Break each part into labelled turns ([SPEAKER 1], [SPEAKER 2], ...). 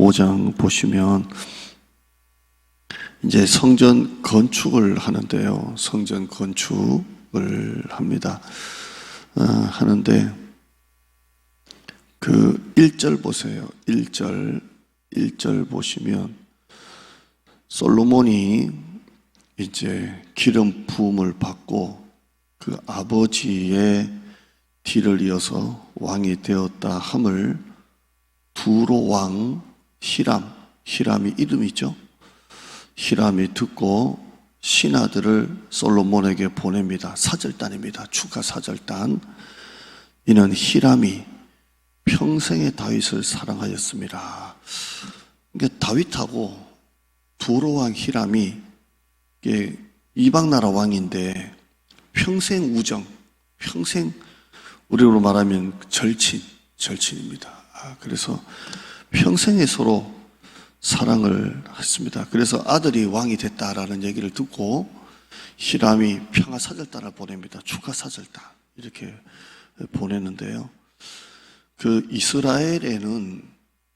[SPEAKER 1] 5장 보시면 이제 성전 건축을 하는데요. 성전 건축을 합니다. 하는데 그 1절 보세요. 1절 보시면 솔로몬이 이제 기름 부음을 받고 그 아버지의 뒤를 이어서 왕이 되었다 함을 두로 왕 히람이 이름이죠. 히람이 듣고 신하들을 솔로몬에게 보냅니다. 사절단입니다. 추가 사절단. 이는 히람이 평생에 다윗을 사랑하였습니다. 그러니까 다윗하고 두로 왕 히람이 이방 나라 왕인데 평생 우정, 평생 우리로 말하면 절친입니다. 그래서 평생에 서로 사랑을 했습니다. 그래서 아들이 왕이 됐다라는 얘기를 듣고 히람이 평화사절단을 보냅니다. 추가사절단 이렇게 보내는데요. 그 이스라엘에는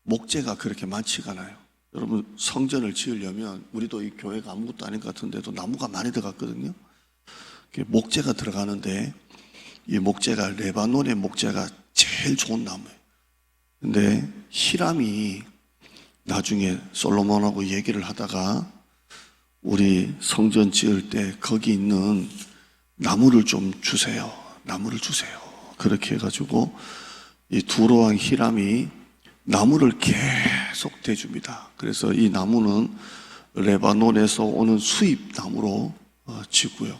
[SPEAKER 1] 목재가 그렇게 많지가 않아요. 여러분 성전을 지으려면 우리도 이 교회가 아무것도 아닌 것 같은데도 나무가 많이 들어갔거든요. 목재가 들어가는데 이 목재가 레바논의 목재가 제일 좋은 나무예요. 근데 히람이 나중에 솔로몬하고 얘기를 하다가 우리 성전 지을 때 거기 있는 나무를 좀 주세요. 그렇게 해가지고 이 두로 왕 히람이 나무를 계속 대줍니다. 그래서 이 나무는 레바논에서 오는 수입 나무로 지고요.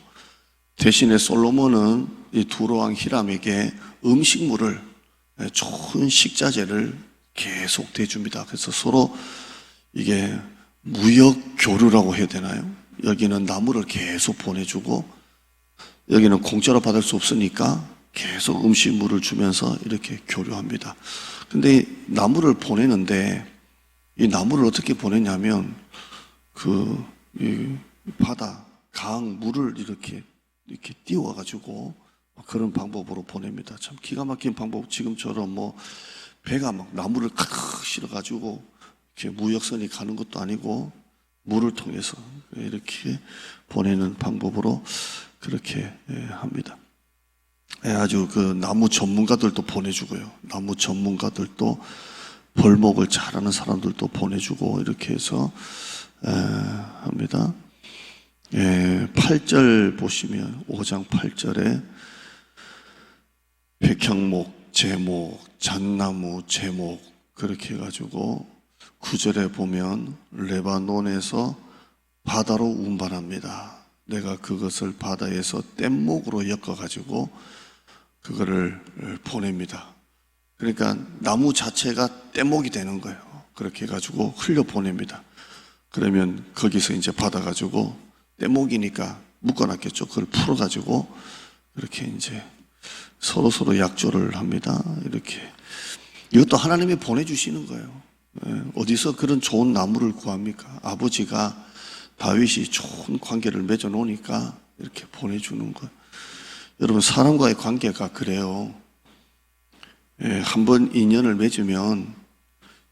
[SPEAKER 1] 대신에 솔로몬은 이 두로 왕 히람에게 음식물을 좋은 식자재를 계속 대줍니다. 그래서 서로 이게 무역 교류라고 해야 되나요? 여기는 나무를 계속 보내주고 여기는 공짜로 받을 수 없으니까 계속 음식물을 주면서 이렇게 교류합니다. 근데 나무를 보내는데 이 나무를 어떻게 보내냐면 이 바다, 강, 물을 이렇게 띄워가지고 그런 방법으로 보냅니다. 참 기가 막힌 방법. 지금처럼 배가 막 나무를 칵 실어가지고 이렇게 무역선이 가는 것도 아니고 물을 통해서 이렇게 보내는 방법으로 그렇게 합니다. 아주 그 나무 전문가들도 보내주고요. 나무 전문가들도 벌목을 잘하는 사람들도 보내주고 이렇게 해서 합니다. 8절 보시면 5장 8절에 백향목, 제목, 잣나무, 제목 그렇게 해가지고 9절에 보면 레바논에서 바다로 운반합니다. 내가 그것을 바다에서 뗏목으로 엮어가지고 그거를 보냅니다. 그러니까 나무 자체가 뗏목이 되는 거예요. 그렇게 해가지고 흘려 보냅니다. 그러면 거기서 이제 받아가지고 뗏목이니까 묶어놨겠죠. 그걸 풀어가지고 이렇게 이제 서로 약조를 합니다. 이렇게. 이것도 하나님이 보내주시는 거예요. 어디서 그런 좋은 나무를 구합니까? 아버지가 다윗이 좋은 관계를 맺어놓으니까 이렇게 보내주는 거예요. 여러분 사람과의 관계가 그래요. 한번 인연을 맺으면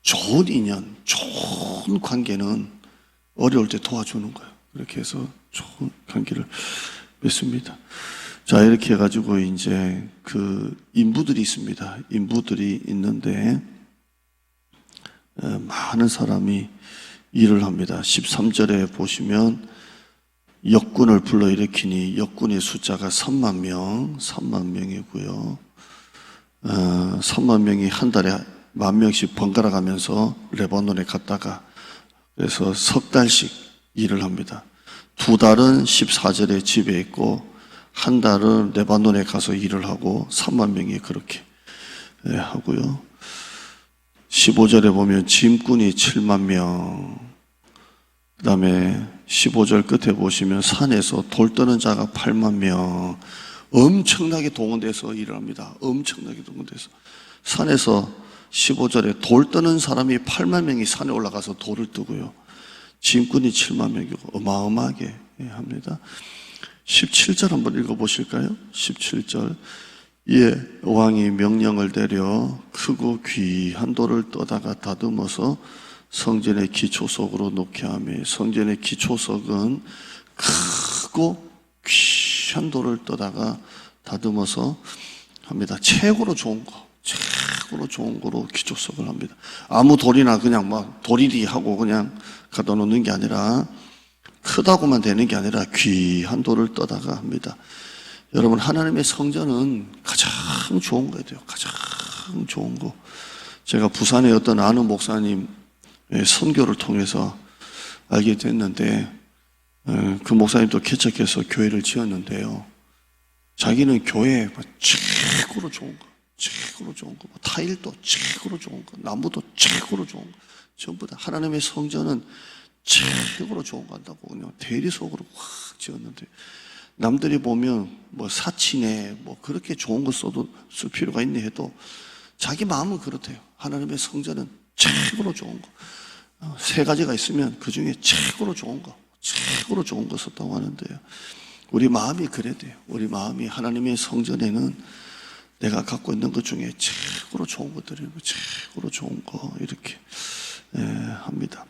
[SPEAKER 1] 좋은 인연, 좋은 관계는 어려울 때 도와주는 거예요. 그렇게 해서 좋은 관계를 맺습니다. 자, 이렇게 해가지고 이제 그 인부들이 있습니다. 인부들이 있는데 많은 사람이 일을 합니다. 13절에 보시면 역군을 불러일으키니 역군의 숫자가 3만 명이고요. 3만 명이 한 달에 10,000명씩 번갈아 가면서 레바논에 갔다가 그래서 석 달씩 일을 합니다. 2달은 14절에 집에 있고 한 달은 레바논에 가서 일을 하고 3만 명이 그렇게 하고요. 15절에 보면 짐꾼이 7만 명, 그 다음에 15절 끝에 보시면 산에서 돌 떠는 자가 8만 명, 엄청나게 동원돼서 일을 합니다. 엄청나게 동원돼서 산에서 15절에 돌 떠는 사람이 8만 명이 산에 올라가서 돌을 뜨고요. 짐꾼이 7만 명이고 어마어마하게 합니다. 17절 한번 읽어보실까요? 17절. 이에 왕이 명령을 내려 크고 귀한 돌을 떠다가 다듬어서 성전의 기초석으로 놓게 하며 성전의 기초석은 크고 귀한 돌을 떠다가 다듬어서 합니다. 최고로 좋은 거로 기초석을 합니다. 아무 돌이나 그냥 막 도리리 하고 그냥 갖다 놓는 게 아니라 크다고만 되는 게 아니라 귀한 돌을 떠다가 합니다. 여러분, 하나님의 성전은 가장 좋은 거예요. 가장 좋은 거. 제가 부산의 어떤 아는 목사님의 선교를 통해서 알게 됐는데, 그 목사님도 개척해서 교회를 지었는데요. 자기는 교회에 최고로 좋은 거, 타일도 최고로 좋은 거, 나무도 최고로 좋은 거, 전부 다 하나님의 성전은 최고로 좋은 거 한다고 그냥 대리석으로 확 지었는데, 남들이 보면 뭐 사치네, 뭐 그렇게 좋은 거 쓸 필요가 있네 해도 자기 마음은 그렇대요. 하나님의 성전은 최고로 좋은 거. 세 가지가 있으면 그 중에 최고로 좋은 거 썼다고 하는데요. 우리 마음이 그래야 돼요. 우리 마음이 하나님의 성전에는 내가 갖고 있는 것 중에 최고로 좋은 거 드리고 최고로 좋은 거 이렇게 합니다.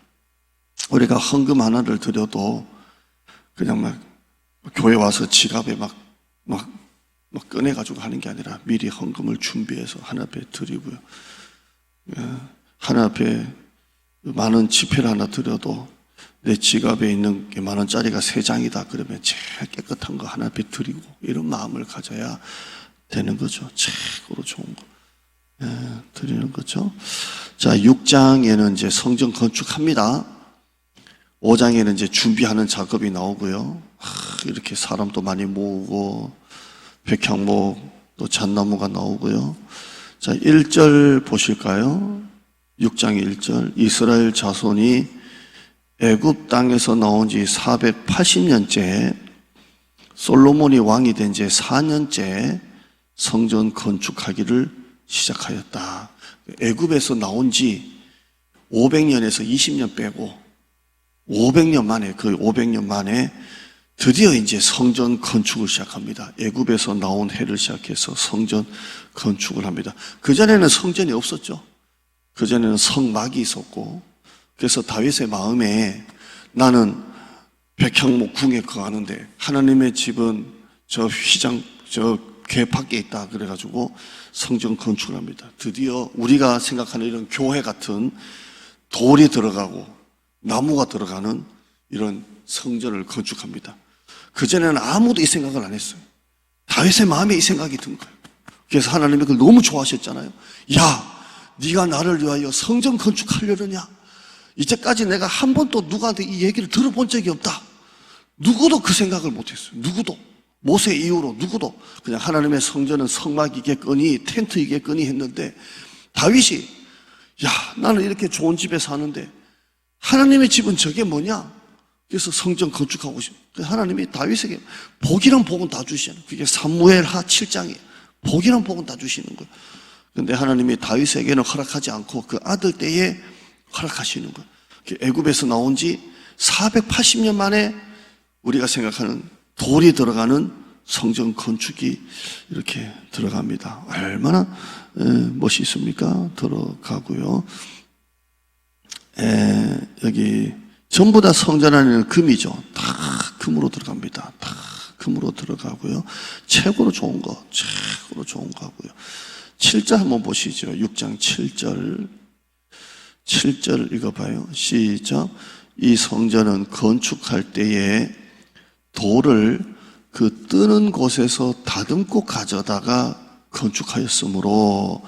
[SPEAKER 1] 우리가 헌금 하나를 드려도 그냥 막 교회 와서 지갑에 막 꺼내가지고 하는 게 아니라 미리 헌금을 준비해서 하나님 앞에 드리고요. 하나님 앞에 만원 지폐를 하나 드려도 내 지갑에 있는 게 10,000원짜리가 3장이다 그러면 제일 깨끗한 거 하나님 앞에 드리고 이런 마음을 가져야 되는 거죠. 최고로 좋은 거 드리는 거죠. 자, 6장에는 이제 성전 건축합니다. 5장에는 이제 준비하는 작업이 나오고요. 이렇게 사람도 많이 모으고 백향목 또 잣나무가 나오고요. 자, 1절 보실까요? 6장 1절. 이스라엘 자손이 애굽 땅에서 나온 지 480년째, 솔로몬이 왕이 된 지 4년째 성전 건축하기를 시작하였다. 애굽에서 나온 지 500년에서 20년 빼고 500년 만에 드디어 이제 성전 건축을 시작합니다. 애굽에서 나온 해를 시작해서 성전 건축을 합니다. 그전에는 성전이 없었죠. 그전에는 성막이 있었고, 그래서 다윗의 마음에 나는 백향목 궁에 거하는데 하나님의 집은 저 궤 밖에 있다 그래가지고 성전 건축을 합니다. 드디어 우리가 생각하는 이런 교회 같은 돌이 들어가고 나무가 들어가는 이런 성전을 건축합니다. 그전에는 아무도 이 생각을 안 했어요. 다윗의 마음에 이 생각이 든 거예요. 그래서 하나님이 그걸 너무 좋아하셨잖아요. 야, 네가 나를 위하여 성전 건축하려느냐? 이제까지 내가 한 번도 누구한테 이 얘기를 들어본 적이 없다. 누구도 그 생각을 못했어요. 누구도. 모세 이후로 누구도. 그냥 하나님의 성전은 성막이겠거니 텐트이겠거니 했는데, 다윗이 야, 나는 이렇게 좋은 집에 사는데 하나님의 집은 저게 뭐냐? 그래서 성전 건축하고 싶어. 하나님이 다윗에게 복이란 복은 다 주시는. 그게 사무엘하 7장이에요. 복이란 복은 다 주시는 거예요. 그런데 하나님이 다윗에게는 허락하지 않고 그 아들 때에 허락하시는 거예요. 애굽에서 나온 지 480년 만에 우리가 생각하는 돌이 들어가는 성전 건축이 이렇게 들어갑니다. 얼마나 멋있습니까? 들어가고요. 여기 전부 다 성전 안에는 금이죠. 다 금으로 들어갑니다. 다 금으로 들어가고요. 최고로 좋은 거 하고요. 7절 한번 보시죠. 6장 7절. 7절 읽어봐요. 시작. 이 성전은 건축할 때에 돌을 그 뜨는 곳에서 다듬고 가져다가 건축하였으므로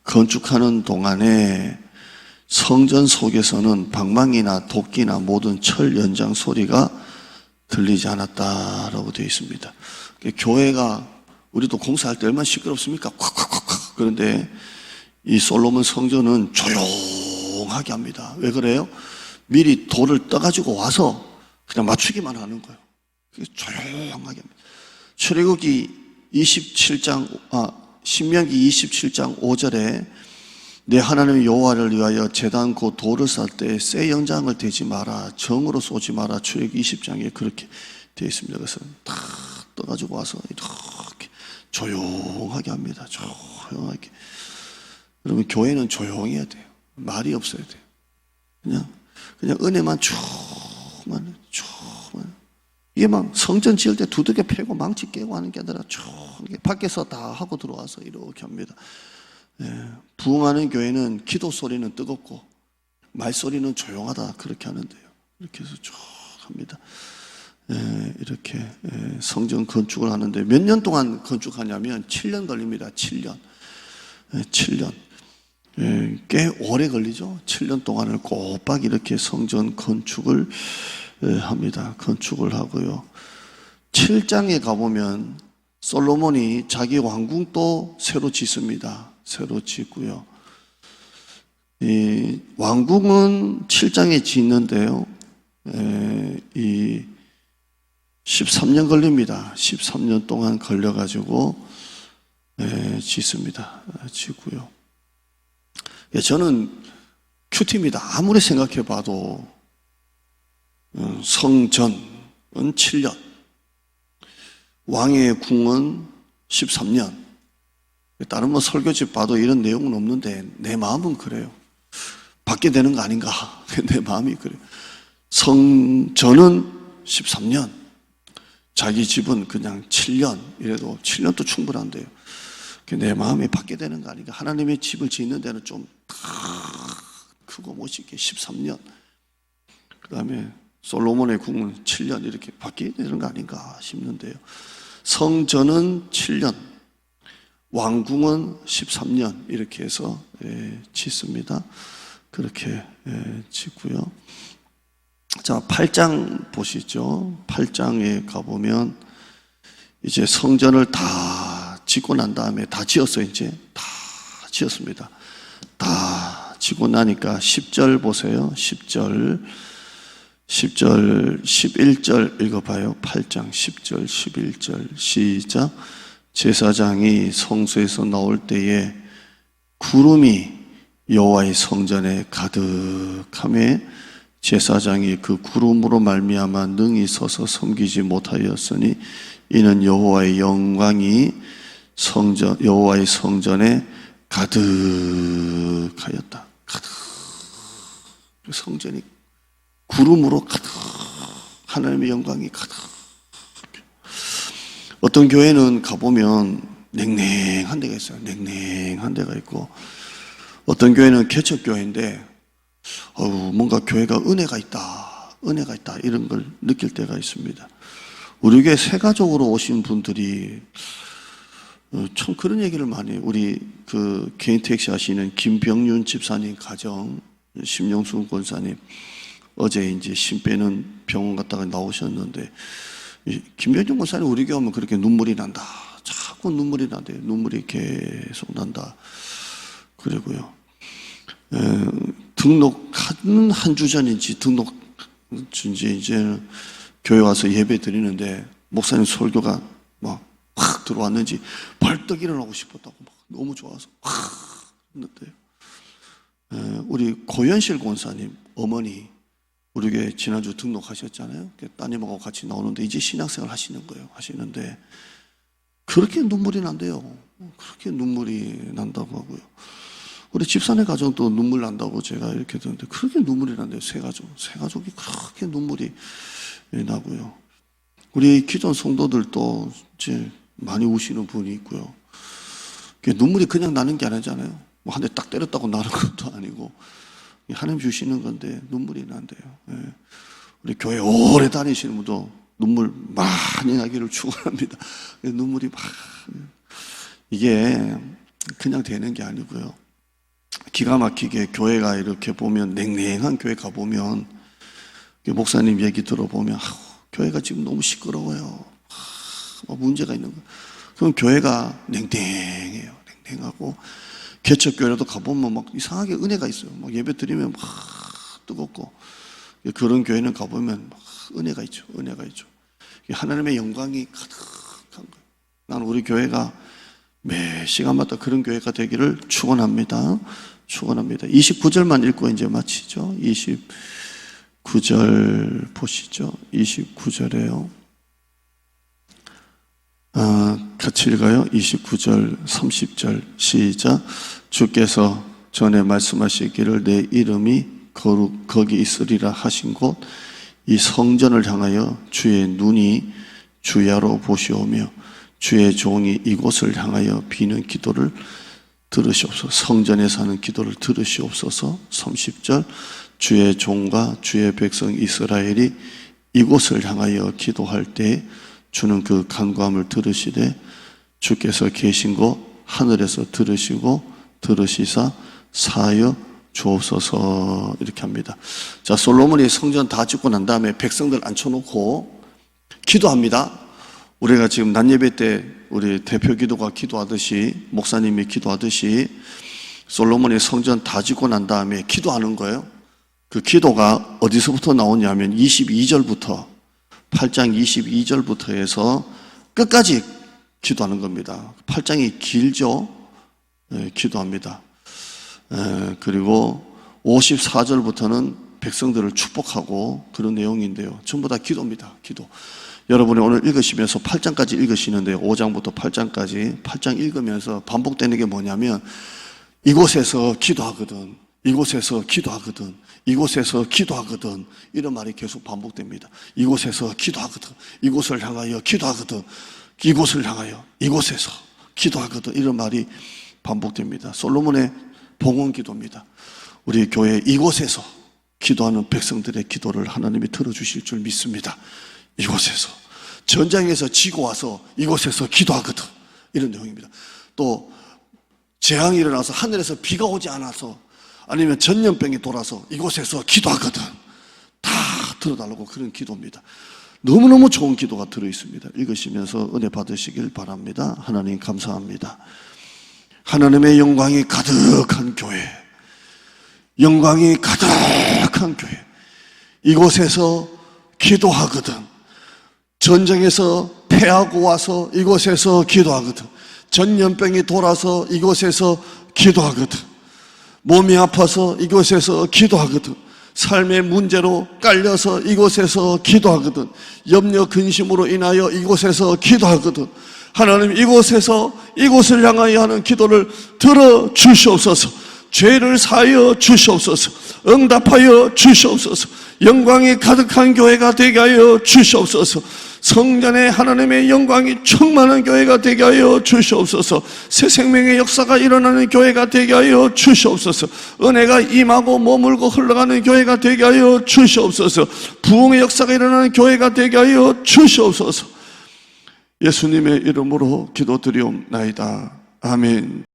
[SPEAKER 1] 건축하는 동안에 성전 속에서는 방망이나 도끼나 모든 철 연장 소리가 들리지 않았다라고 되어 있습니다. 교회가 우리도 공사할 때 얼마나 시끄럽습니까? 콱콱콱콱. 그런데 이 솔로몬 성전은 조용하게 합니다. 왜 그래요? 미리 돌을 떠가지고 와서 그냥 맞추기만 하는 거예요. 조용하게 합니다. 출애굽기 27장, 신명기 27장 5절에 내 하나님 여호와를 위하여 제단 곧 돌을 쌀 때 새 연장을 대지 마라, 정으로 쏘지 마라. 출애굽기 20장에 그렇게 되어 있습니다. 그래서 다 떠가지고 와서 이렇게 조용하게 합니다. 조용하게. 여러분, 교회는 조용해야 돼요. 말이 없어야 돼요. 그냥 은혜만 쭉만. 이게 막 성전 지을 때 두들겨 패고 망치 깨고 하는 게 아니라 쭉 밖에서 다 하고 들어와서 이렇게 합니다. 부흥하는 교회는 기도 소리는 뜨겁고 말소리는 조용하다 그렇게 하는데요. 이렇게 해서 쭉 합니다. 이렇게 성전 건축을 하는데 몇 년 동안 건축하냐면 7년 걸립니다. 7년. 7년. 꽤 오래 걸리죠. 7년 동안을 꼬박 이렇게 성전 건축을 합니다. 건축을 하고요. 7장에 가보면 솔로몬이 자기 왕궁도 새로 짓습니다. 새로 짓고요. 이 왕궁은 7장에 짓는데요. 이 13년 걸립니다. 13년 동안 걸려가지고 짓습니다. 짓고요. 저는 큐티입니다. 아무리 생각해봐도 성전은 7년, 왕의 궁은 13년. 다른 설교집 봐도 이런 내용은 없는데 내 마음은 그래요. 받게 되는 거 아닌가? 내 마음이 그래요. 성전은 13년, 자기 집은 그냥 7년, 이래도 7년도 충분한데요. 내 마음이 받게 되는 거 아닌가? 하나님의 집을 짓는 데는 좀 크고 멋있게 13년. 그 다음에 솔로몬의 궁은 7년 이렇게 받게 되는 거 아닌가 싶는데요. 성전은 7년, 왕궁은 13년 이렇게 해서 짓습니다. 그렇게 짓고요. 자, 8장 보시죠. 8장에 가보면 이제 성전을 다 짓고 난 다음에 다 지었어요. 이제 다 지었습니다. 다 짓고 나니까 10절 보세요. 10절, 11절 읽어봐요. 8장 10절, 11절 시작. 제사장이 성소에서 나올 때에 구름이 여호와의 성전에 가득하매 제사장이 그 구름으로 말미암아 능히 서서 섬기지 못하였으니 이는 여호와의 영광이 여호와의 성전에 가득하였다. 가득. 성전이 구름으로 가득, 하나님의 영광이 가득. 어떤 교회는 가보면 냉랭한 데가 있어요. 냉랭한 데가 있고, 어떤 교회는 개척교회인데 뭔가 교회가 은혜가 있다 이런 걸 느낄 때가 있습니다. 우리 교회 새가족으로 오신 분들이 참 그런 얘기를 많이 해요. 우리 그 개인 택시 하시는 김병윤 집사님 가정, 심영순 권사님 어제 이제 심 빼는 병원 갔다가 나오셨는데, 김병윤 권사님 우리 교회 오면 그렇게 눈물이 난다. 자꾸 눈물이 난대요. 눈물이 계속 난다. 그리고요. 등록한 한 주 전인지 이제 교회 와서 예배 드리는데 목사님 설교가 막 확 들어왔는지 벌떡 일어나고 싶었다고 막 너무 좋아서 확 했는데요. 우리 고현실 권사님 어머니 우리 교회 지난주 등록하셨잖아요. 따님하고 같이 나오는데 이제 신학생활 하시는 거예요. 하시는데 그렇게 눈물이 난대요. 그렇게 눈물이 난다고 하고요. 우리 집사네 가정도 눈물 난다고 제가 이렇게 듣는데 그렇게 눈물이 난대요. 세 가족이 그렇게 눈물이 나고요. 우리 기존 성도들도 이제 많이 우시는 분이 있고요. 눈물이 그냥 나는 게 아니잖아요. 뭐 한 대 딱 때렸다고 나는 것도 아니고 하나님 주시는 건데 눈물이 난대요. 우리 교회 오래 다니시는 분도 눈물 많이 나기를 축원합니다. 눈물이 막 이게 그냥 되는 게 아니고요. 기가 막히게 교회가 이렇게 보면 냉랭한 교회 가보면 목사님 얘기 들어보면 교회가 지금 너무 시끄러워요. 문제가 있는 거예요. 그럼 교회가 냉랭해요. 냉랭하고 개척교회라도 가보면 막 이상하게 은혜가 있어요. 막 예배 드리면 막 뜨겁고 그런 교회는 가보면 막 은혜가 있죠. 은혜가 있죠. 하나님의 영광이 가득한 거예요. 나는 우리 교회가 매 시간마다 그런 교회가 되기를 축원합니다. 축원합니다. 29절만 읽고 이제 마치죠. 29절 보시죠. 29절에요. 같이 읽어요. 29절, 30절 시작. 주께서 전에 말씀하시기를 내 이름이 거기 있으리라 하신 곳, 이 성전을 향하여 주의 눈이 주야로 보시오며 주의 종이 이곳을 향하여 비는 기도를 들으시옵소서. 성전에서 하는 기도를 들으시옵소서. 30절, 주의 종과 주의 백성 이스라엘이 이곳을 향하여 기도할 때 주는 그 간구함을 들으시되 주께서 계신 곳 하늘에서 들으시사 사하여 주옵소서. 이렇게 합니다. 자, 솔로몬이 성전 다 짓고 난 다음에 백성들 앉혀놓고 기도합니다. 우리가 지금 낮예배 때 우리 대표 기도가 기도하듯이, 목사님이 기도하듯이 솔로몬이 성전 다 짓고 난 다음에 기도하는 거예요. 그 기도가 어디서부터 나오냐면 22절부터, 8장 22절부터 해서 끝까지 기도하는 겁니다. 8장이 길죠. 기도합니다. 그리고 54절부터는 백성들을 축복하고 그런 내용인데요. 전부 다 기도입니다. 기도. 여러분이 오늘 읽으시면서 8장까지 읽으시는데요. 5장부터 8장까지 8장 읽으면서 반복되는 게 뭐냐면 이곳에서 기도하거든, 이곳에서 기도하거든, 이곳에서 기도하거든, 이런 말이 계속 반복됩니다. 이곳에서 기도하거든, 이곳을 향하여 기도하거든, 이곳을 향하여, 이곳에서 기도하거든, 이런 말이 반복됩니다. 솔로몬의 봉헌 기도입니다. 우리 교회 이곳에서 기도하는 백성들의 기도를 하나님이 들어주실 줄 믿습니다. 이곳에서, 전장에서 지고 와서 이곳에서 기도하거든, 이런 내용입니다. 또 재앙이 일어나서 하늘에서 비가 오지 않아서, 아니면 전염병이 돌아서 이곳에서 기도하거든, 다 들어달라고, 그런 기도입니다. 너무너무 좋은 기도가 들어있습니다. 읽으시면서 은혜 받으시길 바랍니다. 하나님 감사합니다. 하나님의 영광이 가득한 교회, 영광이 가득한 교회, 이곳에서 기도하거든, 전쟁에서 패하고 와서 이곳에서 기도하거든, 전염병이 돌아서 이곳에서 기도하거든, 몸이 아파서 이곳에서 기도하거든, 삶의 문제로 깔려서 이곳에서 기도하거든, 염려 근심으로 인하여 이곳에서 기도하거든, 하나님 이곳에서 이곳을 향하여 하는 기도를 들어주시옵소서. 죄를 사하여 주시옵소서. 응답하여 주시옵소서. 영광이 가득한 교회가 되게 하여 주시옵소서. 성전에 하나님의 영광이 충만한 교회가 되게 하여 주시옵소서. 새 생명의 역사가 일어나는 교회가 되게 하여 주시옵소서. 은혜가 임하고 머물고 흘러가는 교회가 되게 하여 주시옵소서. 부흥의 역사가 일어나는 교회가 되게 하여 주시옵소서. 예수님의 이름으로 기도드리옵나이다. 아멘.